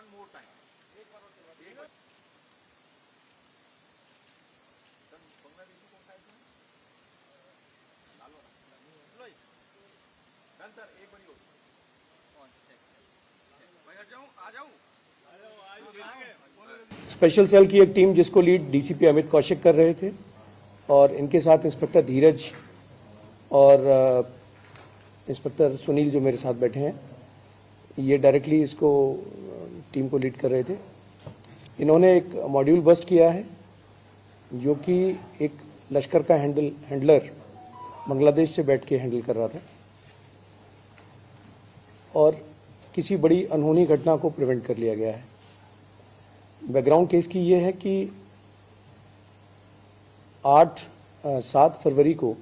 one more time. Bangladeshi कौन था इसमें? लालो ना। डन सर, एक बड़ी हो। भाई हट जाऊं, आ जाऊं। स्पेशल सेल की एक टीम जिसको लीड डीसीपी अमित कौशिक कर रहे थे और इनके साथ इंस्पेक्टर धीरज और इंस्पेक्टर सुनील जो मेरे साथ बैठे हैं, ये डायरेक्टली इसको टीम को लीड कर रहे थे। इन्होंने एक मॉड्यूल बस्ट किया है जो कि एक लश्कर का हैंडलर बांग्लादेश से बैठ के हैंडल कर रहा था और किसी बड़ी अनहोनी घटना को प्रिवेंट कर लिया गया है। बैकग्राउंड केस की ये है कि 7 फरवरी को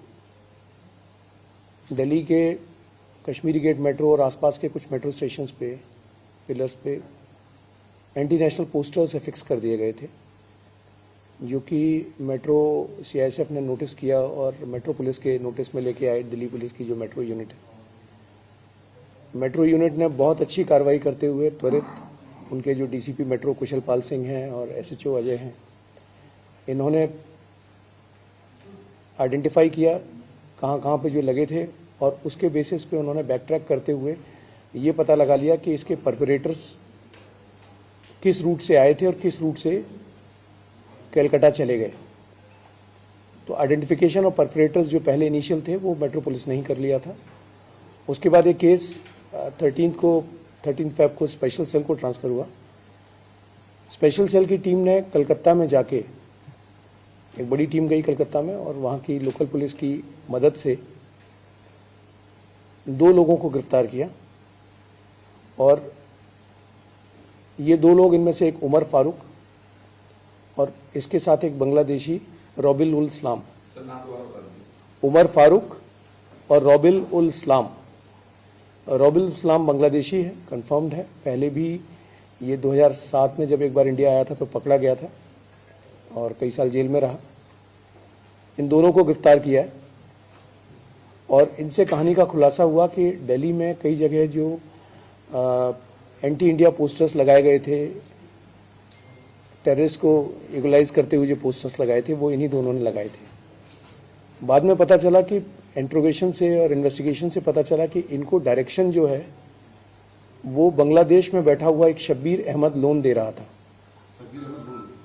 दिल्ली के कश्मीरी गेट मेट्रो और आसपास के कुछ मेट्रो स्टेशंस पे पिलर्स पे एंटी नेशनल पोस्टर्स फिक्स कर दिए गए थे, जो कि मेट्रो सीआईएसएफ ने नोटिस किया और मेट्रो पुलिस के नोटिस में लेके आए। दिल्ली पुलिस की जो मेट्रो यूनिट है, मेट्रो यूनिट ने बहुत अच्छी कार्रवाई करते हुए त्वरित उनके जो डीसीपी मेट्रो कुशल पाल सिंह हैं और एसएचओ अजय हैं, इन्होंने आइडेंटिफाई किया कहाँ पे जो लगे थे और उसके बेसिस पे उन्होंने बैक ट्रैक करते हुए ये पता लगा लिया कि इसके परपेरेटर्स किस रूट से आए थे और किस रूट से कलकत्ता चले गए। तो आइडेंटिफिकेशन और परपेरेटर्स जो पहले इनिशियल थे वो मेट्रो पुलिस ने ही कर लिया था। उसके बाद ये केस 13 फेब को स्पेशल सेल को ट्रांसफर हुआ। स्पेशल सेल की टीम ने कलकत्ता में जाके, एक बड़ी टीम गई कलकत्ता में और वहां की लोकल पुलिस की मदद से 2 लोगों को गिरफ्तार किया और ये 2 लोग, इनमें से एक उमर फारूक और इसके साथ एक बांग्लादेशी रॉबिल उल इस्लाम। उमर फारूक और रॉबिल उल इस्लाम। रॉबिल इस्लाम बांग्लादेशी है, कंफर्म्ड है। पहले भी ये 2007 में जब एक बार इंडिया आया था तो पकड़ा गया था और कई साल जेल में रहा। इन दोनों को गिरफ्तार किया है और इनसे कहानी का खुलासा हुआ कि दिल्ली में कई जगह जो एंटी इंडिया पोस्टर्स लगाए गए थे, टेररिस्ट को इगलाइज करते हुए जो पोस्टर्स लगाए थे, वो इन्हीं दोनों ने लगाए थे। बाद में पता चला कि इंट्रोगेशन से और इन्वेस्टिगेशन से पता चला कि इनको डायरेक्शन जो है वो बांग्लादेश में बैठा हुआ एक शब्बीर अहमद लोन दे रहा था।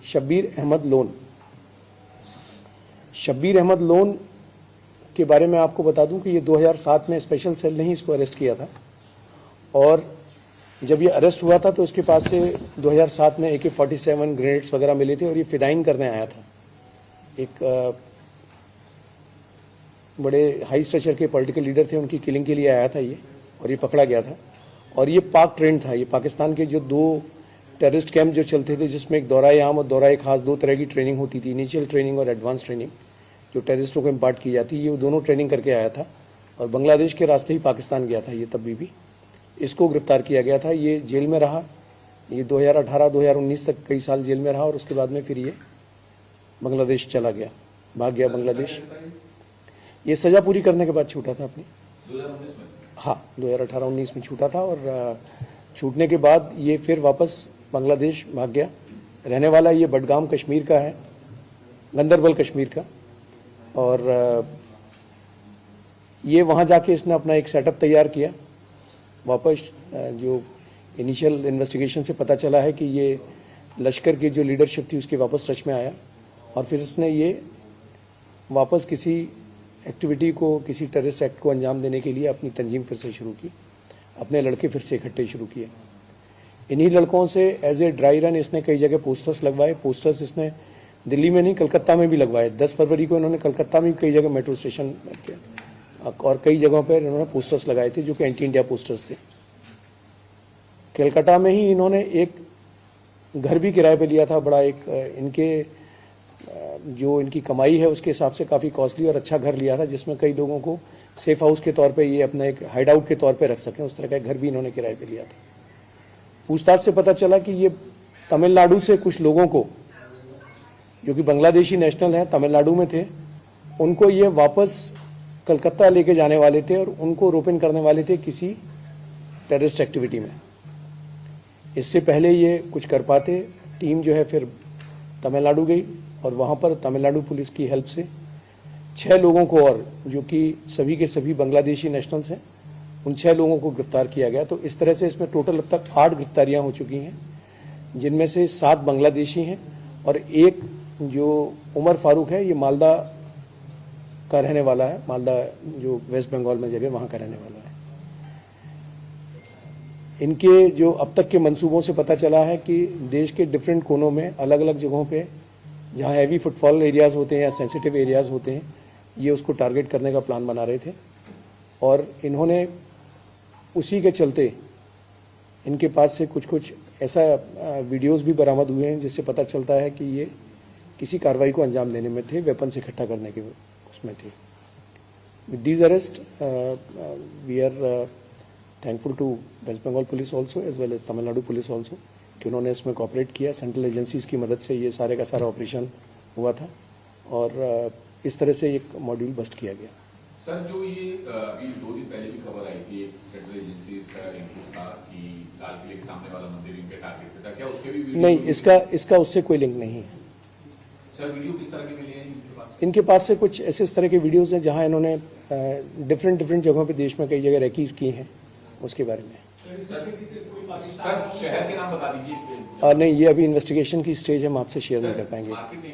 शब्बीर अहमद लोन। शब्बीर अहमद लोन के बारे में आपको बता दूं कि ये 2007 में स्पेशल सेल ने ही इसको अरेस्ट किया था और जब ये अरेस्ट हुआ था तो उसके पास से 2007 में AK-47 ग्रेनेड्स वगैरह मिले थे और ये फिदाइन करने आया था। एक बड़े हाई स्ट्रक्चर के पॉलिटिकल लीडर थे, उनकी किलिंग के लिए आया था ये और ये पकड़ा गया था। और ये पाक ट्रेंड था। ये पाकिस्तान के जो 2 टेररिस्ट कैंप जो चलते थे, जिसमें एक दौराए आम और दौराए खास 2 तरह की ट्रेनिंग होती थी, इनिशियल ट्रेनिंग और एडवांस ट्रेनिंग जो टेररिस्टों को इम्पार्ट की जाती है, ये दोनों ट्रेनिंग करके आया था और बांग्लादेश के रास्ते ही पाकिस्तान गया था ये तब भी। इसको गिरफ्तार किया गया था। ये जेल में रहा, ये 2018-2019 तक कई साल जेल में रहा और उसके बाद में फिर ये बांग्लादेश चला गया, भाग गया बांग्लादेश। ये सजा पूरी करने के बाद छूटा था अपनी 2019 में। हाँ, 2018-19 में छूटा था और छूटने के बाद ये फिर वापस बांग्लादेश भाग गया। रहने वाला ये बडगाम कश्मीर का है, गंदरबल कश्मीर का। और ये वहाँ जाके इसने अपना एक सेटअप तैयार किया। वापस जो इनिशियल इन्वेस्टिगेशन से पता चला है कि ये लश्कर की जो लीडरशिप थी उसके वापस टच में आया और फिर उसने ये वापस किसी एक्टिविटी को, किसी टेररिस्ट एक्ट को अंजाम देने के लिए अपनी तंजीम फिर से शुरू की। अपने लड़के फिर से इकट्ठे शुरू किए। इन्हीं लड़कों से एज ए ड्राई रन इसने कई जगह पोस्टर्स लगवाए। पोस्टर्स इसने दिल्ली में नहीं, कलकत्ता में भी लगवाए। 10 फरवरी को इन्होंने कलकत्ता में कई जगह मेट्रो स्टेशन और कई जगहों पर इन्होंने पोस्टर्स लगाए थे जो कि एंटी इंडिया पोस्टर्स थे। कलकत्ता में ही इन्होंने एक घर भी किराए पे लिया था, बड़ा एक इनके जो इनकी कमाई है उसके हिसाब से काफ़ी कॉस्टली और अच्छा घर लिया था, जिसमें कई लोगों को सेफ हाउस के तौर पे ये अपना एक हाइड आउट के तौर पे रख सकें। उस तरह का घर भी इन्होंने किराए पे लिया था। पूछताछ से पता चला कि ये तमिलनाडु से कुछ लोगों को, जो कि बांग्लादेशी नेशनल हैं, तमिलनाडु में थे, उनको ये वापस कलकत्ता लेके जाने वाले थे और उनको रोप इन करने वाले थे किसी टेररिस्ट एक्टिविटी में। इससे पहले ये कुछ कर पाते, टीम जो है फिर तमिलनाडु गई और वहाँ पर तमिलनाडु पुलिस की हेल्प से 6 लोगों को, और जो कि सभी के सभी बांग्लादेशी नेशनल्स हैं, उन 6 लोगों को गिरफ्तार किया गया। तो इस तरह से इसमें टोटल अब तक 8 गिरफ्तारियां हो चुकी हैं, जिनमें से 7 बांग्लादेशी हैं और एक जो उमर फारूक है, ये मालदा का रहने वाला है, मालदा जो वेस्ट बंगाल में जगह वहाँ का रहने वाला है। इनके जो अब तक के मंसूबों से पता चला है कि देश के डिफरेंट कोनों में अलग अलग जगहों पे जहाँ हैवी फुटफॉल एरियाज होते हैं या सेंसिटिव एरियाज होते हैं, ये उसको टारगेट करने का प्लान बना रहे थे। और इन्होंने उसी के चलते इनके पास से कुछ ऐसा वीडियोस भी बरामद हुए हैं जिससे पता चलता है कि ये किसी कार्रवाई को अंजाम देने में थे, वेपन इकट्ठा करने के उसमें थे। With these arrest we are thankful to West Bengal police also as well as Tamil Nadu police also कि उन्होंने इसमें कोऑपरेट किया। सेंट्रल एजेंसीज की मदद से ये सारे का सारा ऑपरेशन हुआ था और इस तरह से एक मॉड्यूल बस्ट किया गया। सर, जो ये अभी 2 दिन पहले भी खबर आई थी, सेंट्रल एजेंसीज का इनपुट था कि लाल किले के सामने वाला मंदिर इनके टारगेट पे था, क्या उसके भी वीडियो? नहीं, इसका उससे कोई लिंक नहीं है। सर, वीडियो किस तरह के मिले हैं इनके पास? इनके पास से कुछ ऐसे इस तरह के वीडियोस हैं जहां इन्होंने डिफरेंट जगहों पे देश में कई जगह रैकीज की हैं, उसके बारे में। सर, शहर के नाम बता दीजिए। नहीं, ये अभी इन्वेस्टिगेशन की स्टेज है, हम आपसे शेयर नहीं कर पाएंगे। मार्केट